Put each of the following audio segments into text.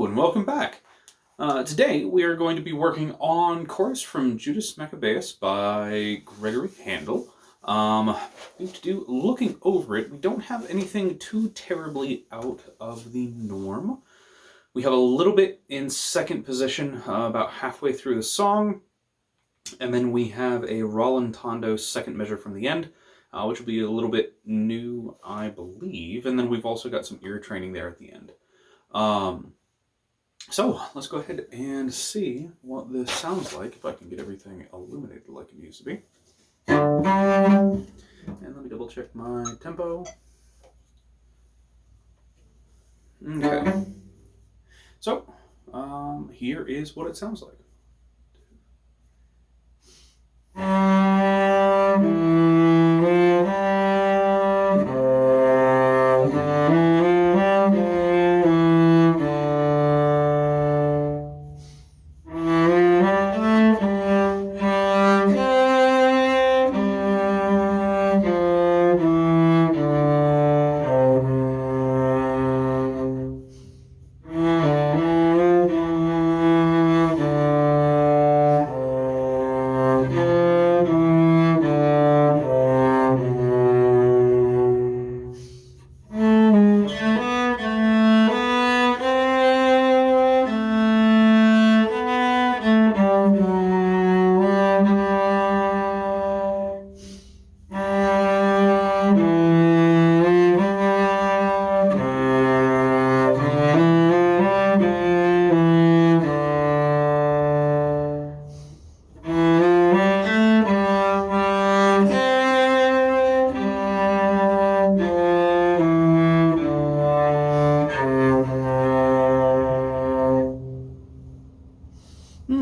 Hello and welcome back. Today we are going to be working on Chorus from Judas Maccabaeus by Gregory Handel. Looking over it, we don't have anything too terribly out of the norm. We have a little bit in second position about halfway through the song, and then we have a rallentando second measure from the end, which will be a little bit new, I believe, and then we've also got some ear training there at the end. So let's go ahead and see what this sounds like, if I can get everything illuminated like it needs to be. And let me double check my tempo. Okay. So, here is what it sounds like.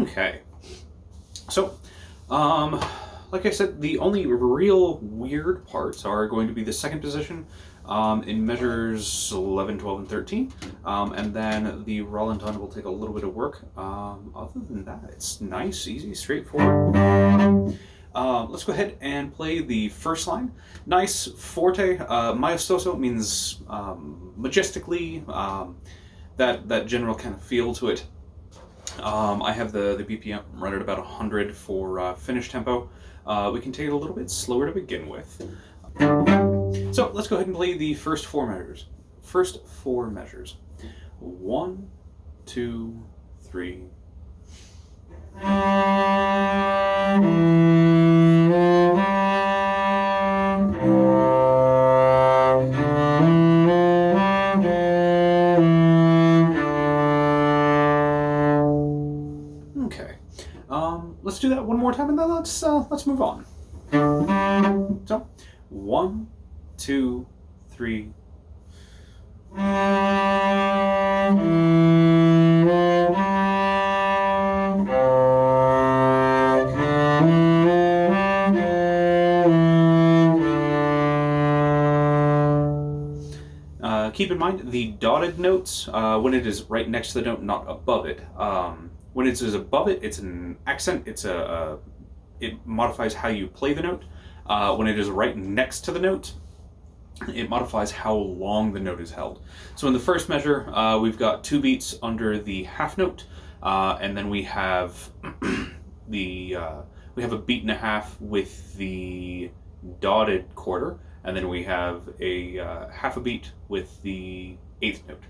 Okay, so, like I said, the only real weird parts are going to be the second position in measures 11, 12, and 13, and then the rallentando will take a little bit of work. Other than that, it's nice, easy, straightforward. Let's go ahead and play the first line. Nice, forte, maestoso means majestically, that general kind of feel to it. I have the BPM right at about 100 for finish tempo. We can take it a little bit slower to begin with. So let's go ahead and play the first four measures. First four measures. 1, 2, 3. Okay, let's do that one more time and then let's move on. So, 1, 2, 3. Keep in mind the dotted notes, when it is right next to the note, not above it. When it is above it, it's an accent. It modifies how you play the note. When it is right next to the note, it modifies how long the note is held. So in the first measure, we've got 2 beats under the half note, and then we have we have a beat and a half with the dotted quarter, and then we have a half a beat with the 8th note.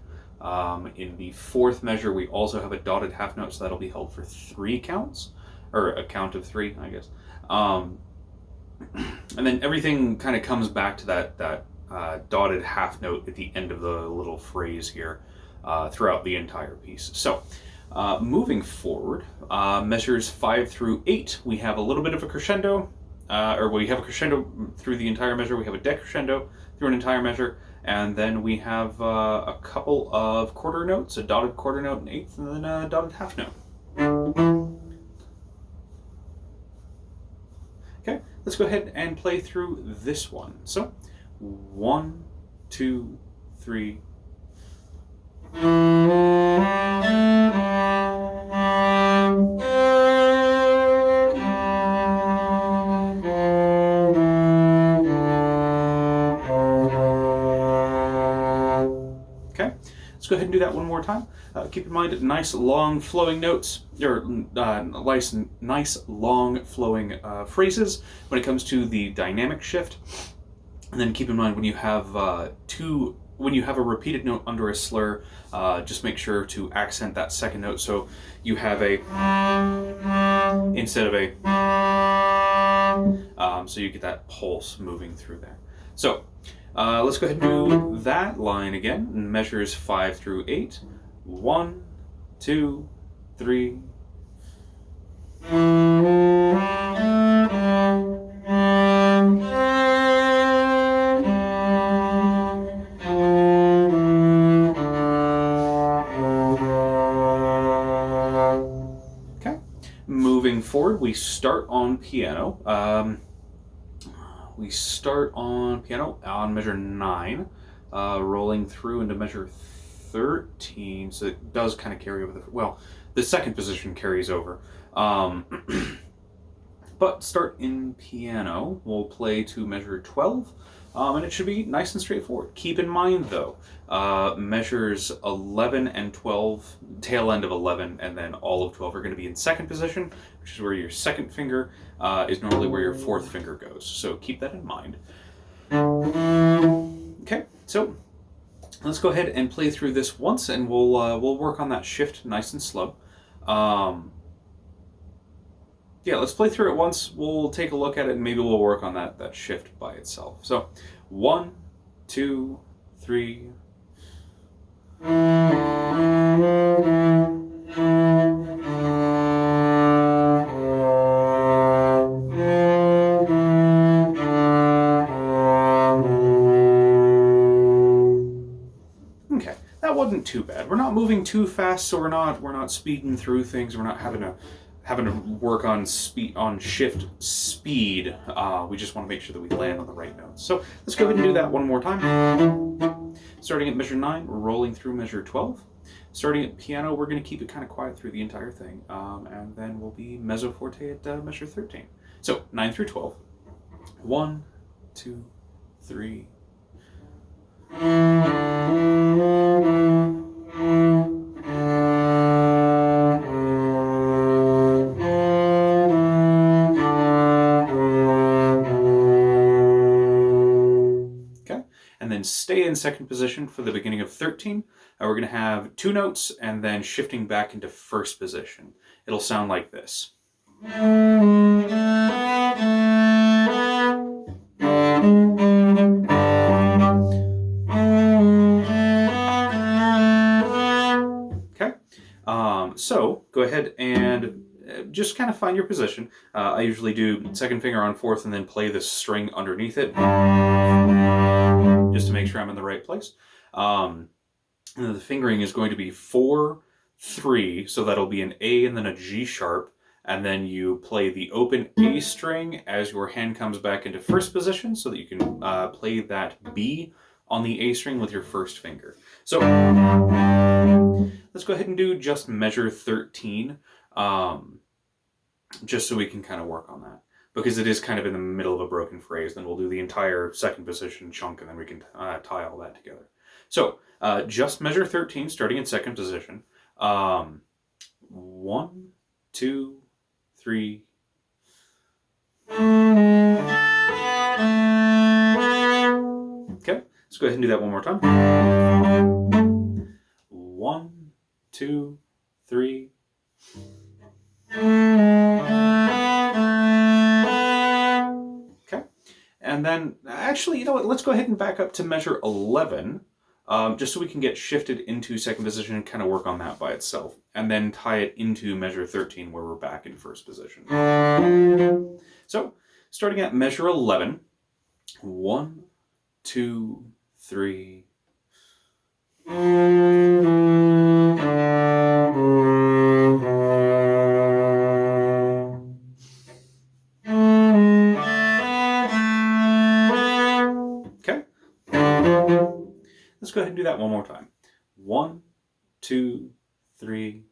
In the fourth measure, we also have a dotted half note, so that'll be held for 3 counts, or a count of 3, I guess. And then everything kind of comes back to that dotted half note at the end of the little phrase here throughout the entire piece. So, moving forward, measures 5 through 8, we have a little bit of a crescendo, or we have a crescendo through the entire measure, we have a decrescendo through an entire measure, and then we have a couple of quarter notes, a dotted quarter note, an 8th, and then a dotted half note. Okay, let's go ahead and play through this one. So, 1, 2, 3. go ahead and do that one more time. Keep in mind, nice long flowing notes, or nice long flowing phrases when it comes to the dynamic shift. And then keep in mind when you have when you have a repeated note under a slur, just make sure to accent that second note so you have a instead of a so you get that pulse moving through there. So let's go ahead and do that line again. Measures 5 through 8. 1, 2, 3. Okay. Moving forward, we start on piano. We start on piano on measure 9, rolling through into measure 13, so it does kind of carry over the second position carries over. But start in piano, we'll play to measure 12, and it should be nice and straightforward. Keep in mind though, measures 11 and 12, tail end of 11, and then all of 12 are going to be in second position, which is where your second finger is normally where your fourth finger goes. So keep that in mind. Okay, so let's go ahead and play through this once, and we'll work on that shift nice and slow. Yeah, let's play through it once. We'll take a look at it, and maybe we'll work on that shift by itself. So 1, 2, 3. Okay, that wasn't too bad. We're not moving too fast, so we're not speeding through things. We're not having to work on shift speed. We just want to make sure that we land on the right notes. So let's go ahead and do that one more time. Starting at measure 9, we're rolling through measure 12. Starting at piano, we're going to keep it kind of quiet through the entire thing, and then we'll be mezzo forte at measure 13. So 9 through 12. 1, 2, 3. And then stay in second position for the beginning of 13. We're going to have 2 notes and then shifting back into first position. It'll sound like this. Okay, so go ahead and just kind of find your position. I usually do second finger on fourth and then play the string underneath it, just to make sure I'm in the right place. And the fingering is going to be 4, 3, so that'll be an A and then a G sharp, and then you play the open A string as your hand comes back into first position so that you can play that B on the A string with your first finger. So let's go ahead and do just measure 13, just so we can kind of work on that, because it is kind of in the middle of a broken phrase. Then we'll do the entire second position chunk, and then we can tie all that together. So just measure 13, starting in second position. 1, 2, 3. Okay, let's go ahead and do that one more time. 1, 2, 3. Okay, and then actually, you know what? Let's go ahead and back up to measure 11, just so we can get shifted into second position and kind of work on that by itself, and then tie it into measure 13 where we're back in first position. So, starting at measure 11, 1, 2, 3. Okay. Let's go ahead and do that one more time. 1, 2, 3.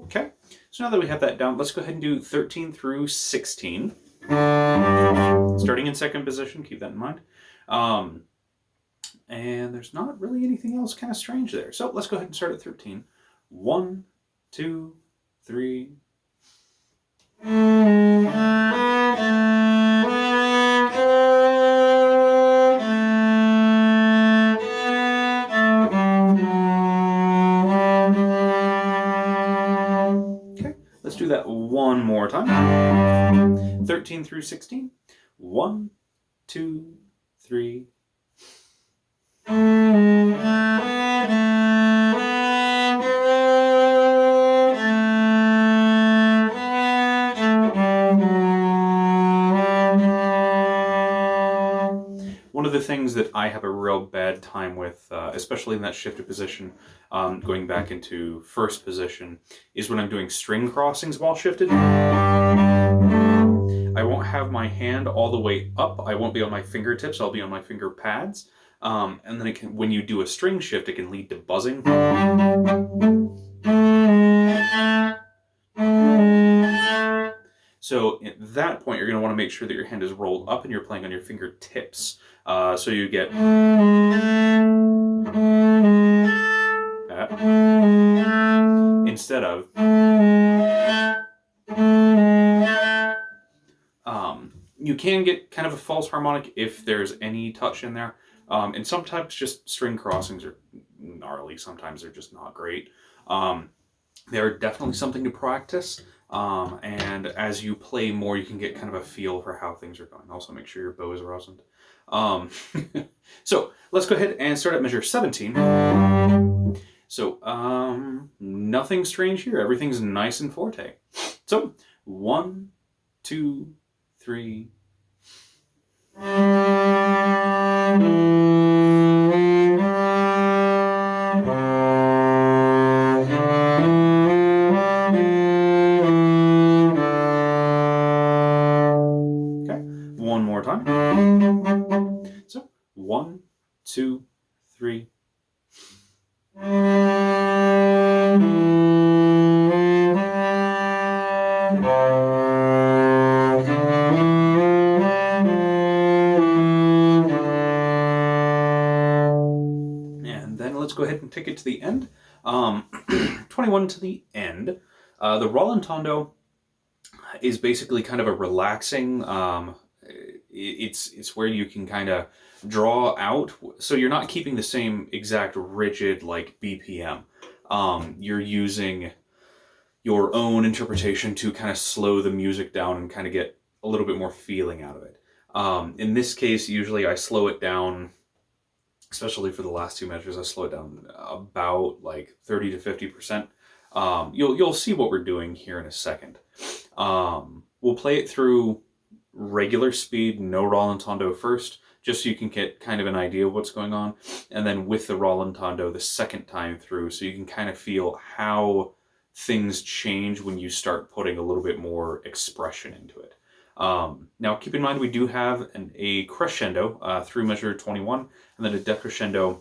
Okay. now that we have that down, let's go ahead and do 13 through 16. Starting in second position, keep that in mind. And there's not really anything else kind of strange there. So let's go ahead and start at 13. 1, 2, 3. Let's do that one more time. 13 through 16. 1, 2, 3. One of the things that I have a real bad time with, especially in that shifted position, going back into first position, is when I'm doing string crossings while shifted. I won't have my hand all the way up. I won't be on my fingertips. I'll be on my finger pads. And then when you do a string shift, it can lead to buzzing. So at that point, you're going to want to make sure that your hand is rolled up and you're playing on your fingertips. So you get that instead of you can get kind of a false harmonic if there's any touch in there. And sometimes just string crossings are gnarly. Sometimes they're just not great. They're definitely something to practice. And as you play more, you can get kind of a feel for how things are going. Also, make sure your bow is rosined. So let's go ahead and start at measure 17. So nothing strange here. Everything's nice and forte. So 1, 2, 3. One more time. So 1, 2, 3. And then let's go ahead and take it to the end. 21 to the end. The rallentando is basically kind of a relaxing, it's where you can kind of draw out, so you're not keeping the same exact rigid like BPM. You're using your own interpretation to kind of slow the music down and kind of get a little bit more feeling out of it. In this case, usually I slow it down, especially for the last two measures, I slow it down about like 30 to 50%. You'll see what we're doing here in a second. We'll play it through regular speed, no rallentando first, just so you can get kind of an idea of what's going on, and then with the rallentando the second time through, so you can kind of feel how things change when you start putting a little bit more expression into it. Now keep in mind we do have a crescendo through measure 21, and then a decrescendo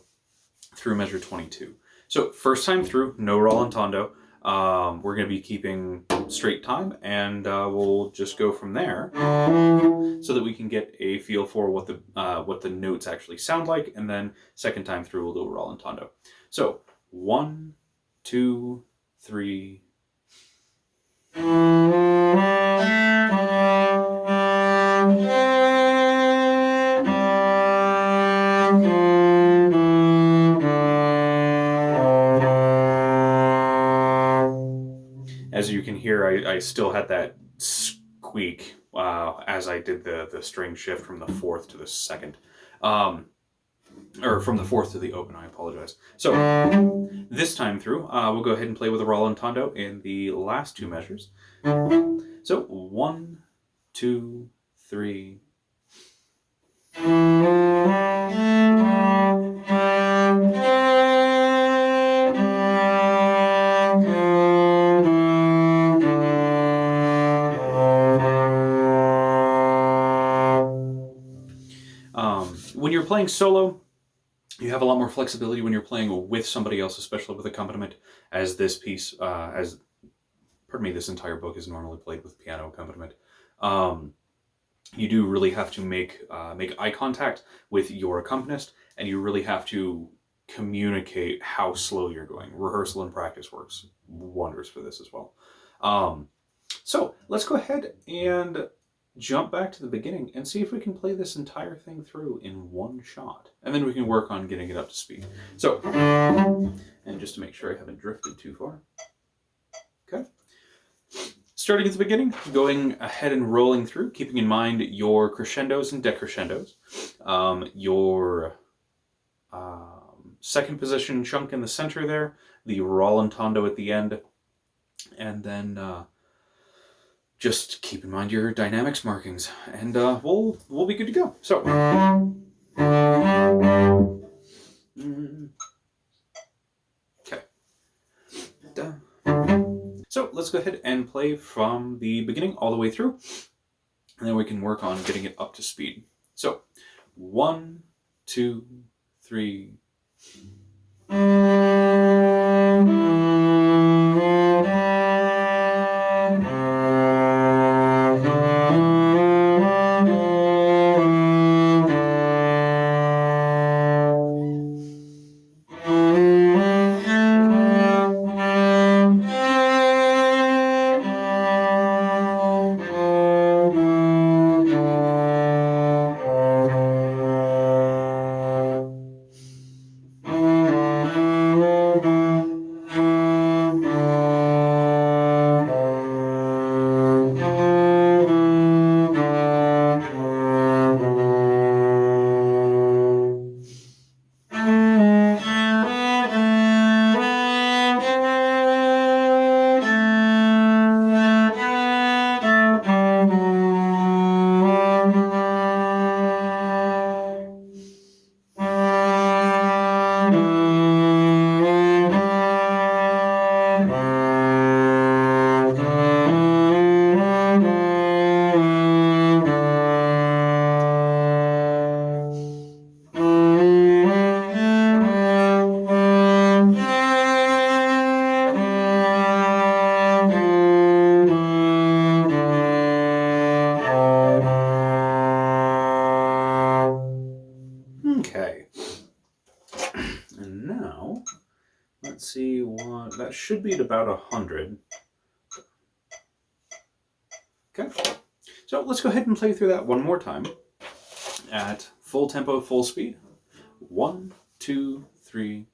through measure 22. So first time through, no rallentando. We're going to be keeping straight time, and we'll just go from there so that we can get a feel for what the notes actually sound like, and then second time through we'll do a rallentando. So 1, 2, 3. As you can hear, I still had that squeak as I did the string shift from the fourth to the second. Or from the fourth to the open, I apologize. So this time through, we'll go ahead and play with a rallentando in the last two measures. So 1, 2, 3. When you're playing solo, you have a lot more flexibility when you're playing with somebody else, especially with accompaniment, as this piece, as pardon me, this entire book is normally played with piano accompaniment. You do really have to make eye contact with your accompanist, and you really have to communicate how slow you're going. Rehearsal and practice works wonders for this as well. So let's go ahead and jump back to the beginning and see if we can play this entire thing through in one shot. And then we can work on getting it up to speed. So, and just to make sure I haven't drifted too far. Okay. Starting at the beginning, going ahead and rolling through, keeping in mind your crescendos and decrescendos, your second position chunk in the center there, the rallentando at the end, and then just keep in mind your dynamics markings, and we'll be good to go. So, okay. So let's go ahead and play from the beginning all the way through, and then we can work on getting it up to speed. So, 1, 2, 3. Okay. And now, let's see what, that should be at about 100. Okay. So let's go ahead and play through that one more time at full tempo, full speed. 1, 2, 3.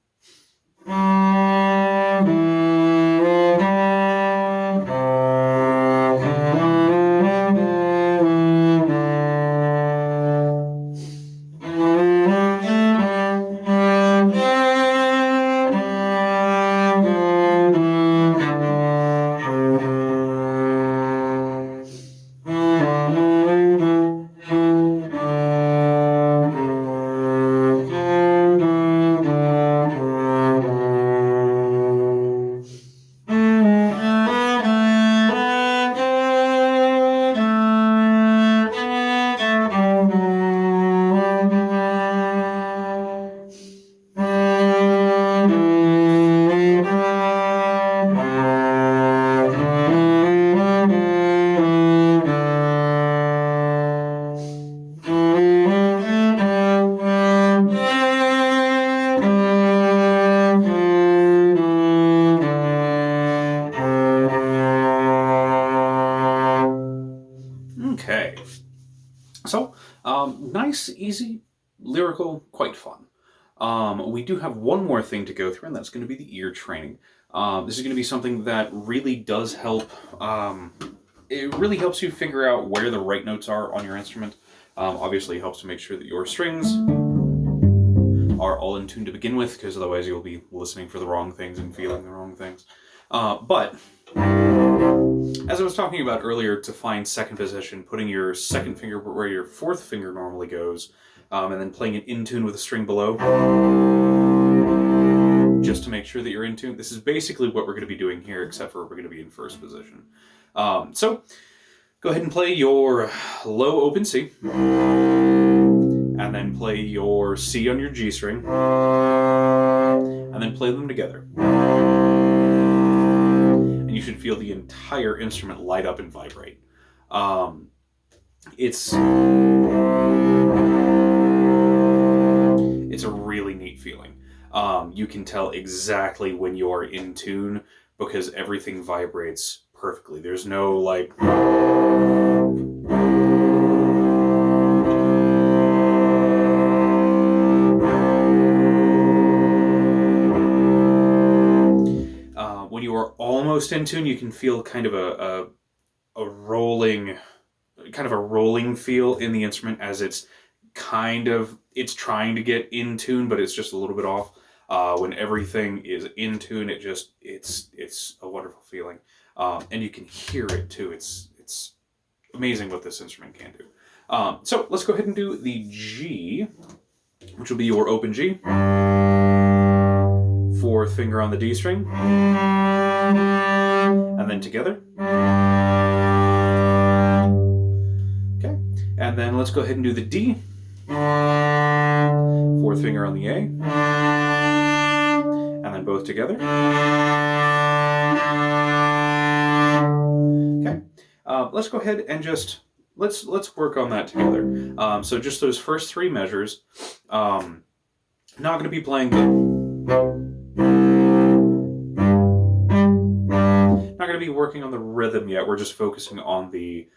Okay. So, nice, easy, lyrical, quite fun. We do have one more thing to go through, and that's going to be the ear training. This is going to be something that really does help. It really helps you figure out where the right notes are on your instrument. Obviously, it helps to make sure that your strings are all in tune to begin with, because otherwise you'll be listening for the wrong things and feeling the wrong things. But as I was talking about earlier, to find second position, putting your second finger where your fourth finger normally goes, and then playing it in tune with a string below, just to make sure that you're in tune. This is basically what we're going to be doing here, except for we're going to be in first position. So go ahead and play your low open C, and then play your C on your G string, and then play them together. and you should feel the entire instrument light up and vibrate. It's a really neat feeling. You can tell exactly when you're in tune because everything vibrates perfectly. There's no like... when you are almost in tune, you can feel kind of a rolling feel in the instrument as it's trying to get in tune, but it's just a little bit off. When everything is in tune, it's a wonderful feeling, and you can hear it too. It's amazing what this instrument can do. So let's go ahead and do the G, which will be your open G. Fourth finger on the D string, and then together. Okay, and then let's go ahead and do the D. Fourth finger on the A, and then both together. Okay, let's go ahead and just let's work on that together. So just those first three measures. Not going to be playing not going to be working on the rhythm yet. We're just focusing on the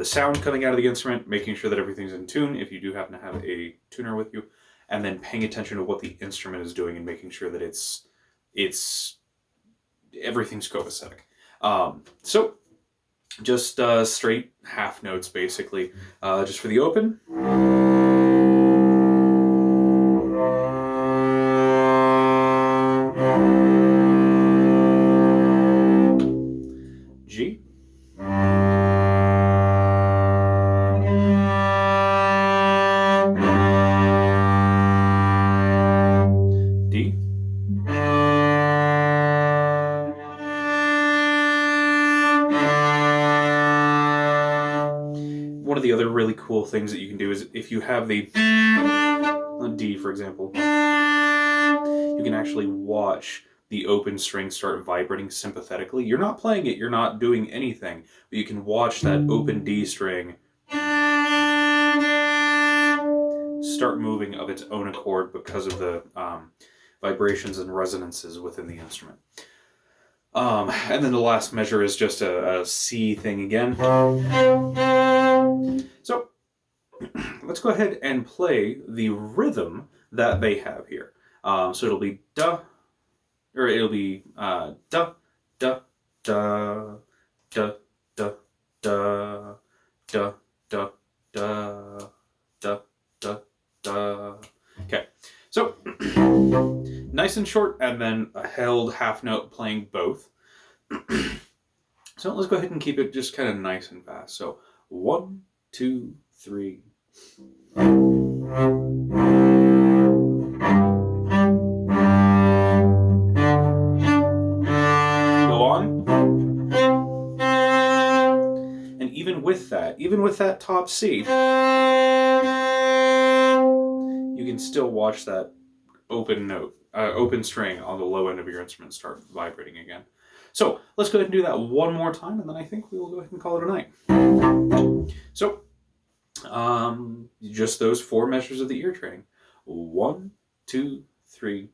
sound coming out of the instrument, making sure that everything's in tune if you do happen to have a tuner with you, and then paying attention to what the instrument is doing and making sure that it's everything's copacetic. So just straight half notes basically, just for the open. G. D. One of the other really cool things that you can do is if you have the D, for example, you can actually watch the open string start vibrating sympathetically. You're not playing it, you're not doing anything, but you can watch that open D string start moving of its own accord because of the vibrations and resonances within the instrument. And then the last measure is just a C thing again. So let's go ahead and play the rhythm that they have here. So it'll be da, or it'll be da, da, da, da, da, da, da, da, da, da, da, da. Okay, so nice and short, and then a held half note playing both. So let's go ahead and keep it just kind of nice and fast. So 1, 2, 3. Even with that top C, you can still watch that open note, open string on the low end of your instrument start vibrating again. So let's go ahead and do that one more time, and then I think we will go ahead and call it a night. So just those 4 measures of the ear training. 1, 2, 3.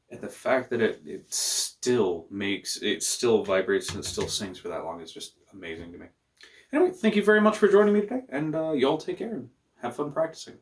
And the fact that it still vibrates and it still sings for that long is just amazing to me. Anyway, thank you very much for joining me today, and y'all take care and have fun practicing.